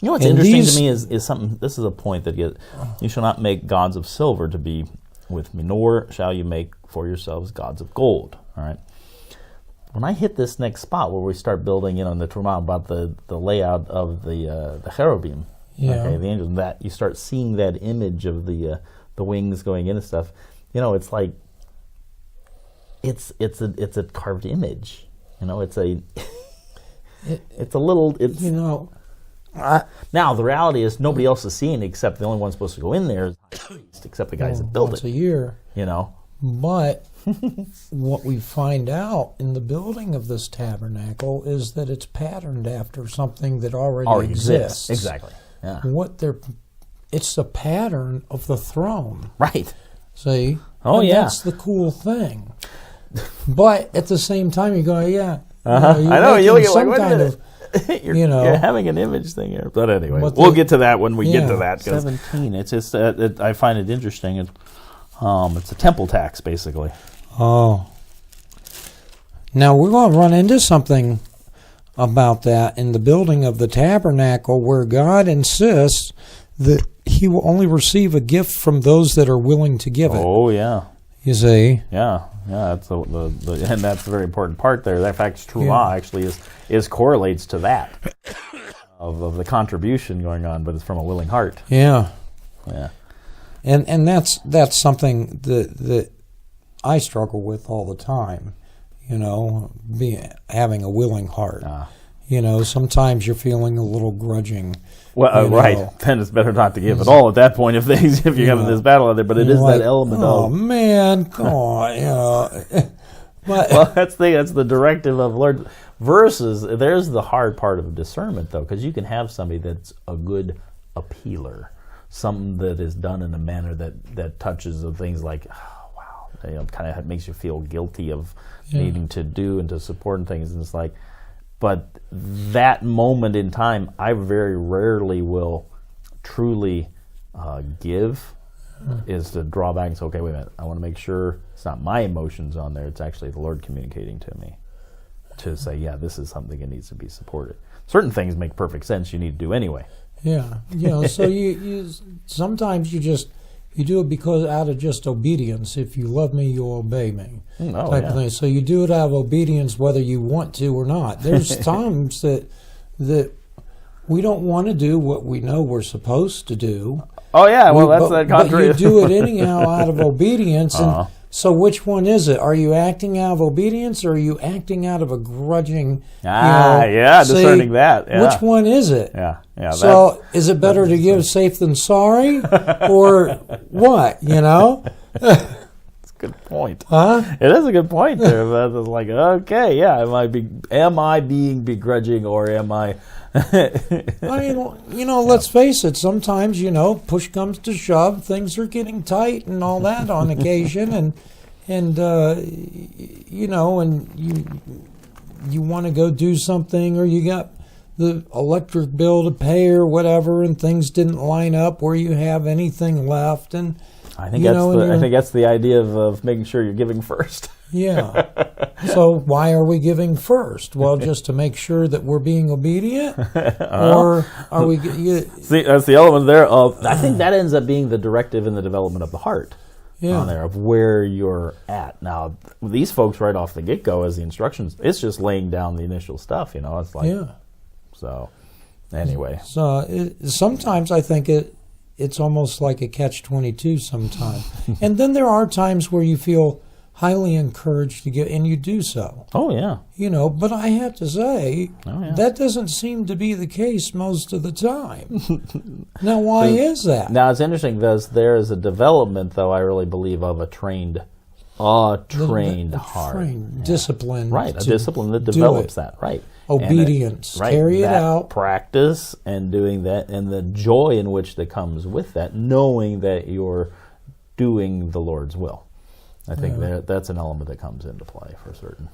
You know what's interesting to me is something. This is a point that you shall not make gods of silver to be with me, nor shall you make for yourselves gods of gold. All right. When I hit this next spot where we start building, in the Torah about the layout of the cherubim, okay, the angels, that you start seeing that image of the wings going in and stuff. It's like it's a carved image. It's a little. Now the reality is nobody else is seeing it except the only one supposed to go in there, except the guys that build once it. A year. But what we find out in the building of this tabernacle is that it's patterned after something that already exists. Exactly. Yeah. It's the pattern of the throne. Right. See? Oh, yeah. That's the cool thing. But at the same time, you go, yeah. I know. You look at some kind of. You're having an image thing here. But anyway, we'll get to that when we get to that. 17. It's just I find it interesting. It's a temple tax, basically. Oh. Now, we're going to run into something about that in the building of the tabernacle where God insists that he will only receive a gift from those that are willing to give it. Oh, yeah. You see? Yeah. That's and that's a very important part there. That fact, true law actually is correlates to that of the contribution going on, but it's from a willing heart. Yeah. Yeah. And that's something that I struggle with all the time. Having a willing heart. Sometimes you're feeling a little grudging. Well, right. Then it's better not to give at all at that point if you're having this battle out there. But it is that element of. Oh man, come on, But, well, that's the directive of Lord. Versus, there's the hard part of discernment though, because you can have somebody that's a good appealer, something that is done in a manner that touches of things like, oh, wow, kind of makes you feel guilty of needing to do and to support and things, and it's like. But that moment in time, I very rarely will truly give, is to draw back and say, okay, wait a minute, I want to make sure it's not my emotions on there, it's actually the Lord communicating to me to say, yeah, this is something that needs to be supported. Certain things make perfect sense, you need to do anyway. Yeah, so you sometimes you do it because out of just obedience. If you love me, you'll obey me. Type of thing. So you do it out of obedience whether you want to or not. There's times that we don't want to do what we know we're supposed to do. Oh yeah, well that's that contrary. But you do it anyhow out of obedience. And so which one is it? Are you acting out of obedience or are you acting out of a grudging? Discerning that. Yeah. Which one is it? Yeah. So is it better to give safe than sorry, or what? It's a good point. Huh? It is a good point there. But it's like, okay, yeah, am I being begrudging or am I? I mean, let's face it. Sometimes, push comes to shove, things are getting tight and all that on occasion, and you want to go do something, or you got the electric bill to pay or whatever, and things didn't line up where you have anything left, and I think that's the idea of making sure you're giving first. Yeah. So why are we giving first? Well, just to make sure that we're being obedient, or are we? See, that's the element there of. I think that ends up being the directive in the development of the heart. On there of where you're at. Now, these folks right off the get-go, as the instructions, it's just laying down the initial stuff. It's like. Yeah. So, anyway. So sometimes I think it's almost like a catch-22 sometimes. And then there are times where you feel highly encouraged to give, and you do so. Oh, yeah. But I have to say, that doesn't seem to be the case most of the time. Now, why is that? Now, it's interesting because there is a development, though, I really believe, of a trained heart. Discipline. Right, a discipline that develops that, right. Obedience, carry it out. Practice and doing that, and the joy in which that comes with that, knowing that you're doing the Lord's will. I think that's an element that comes into play for certain.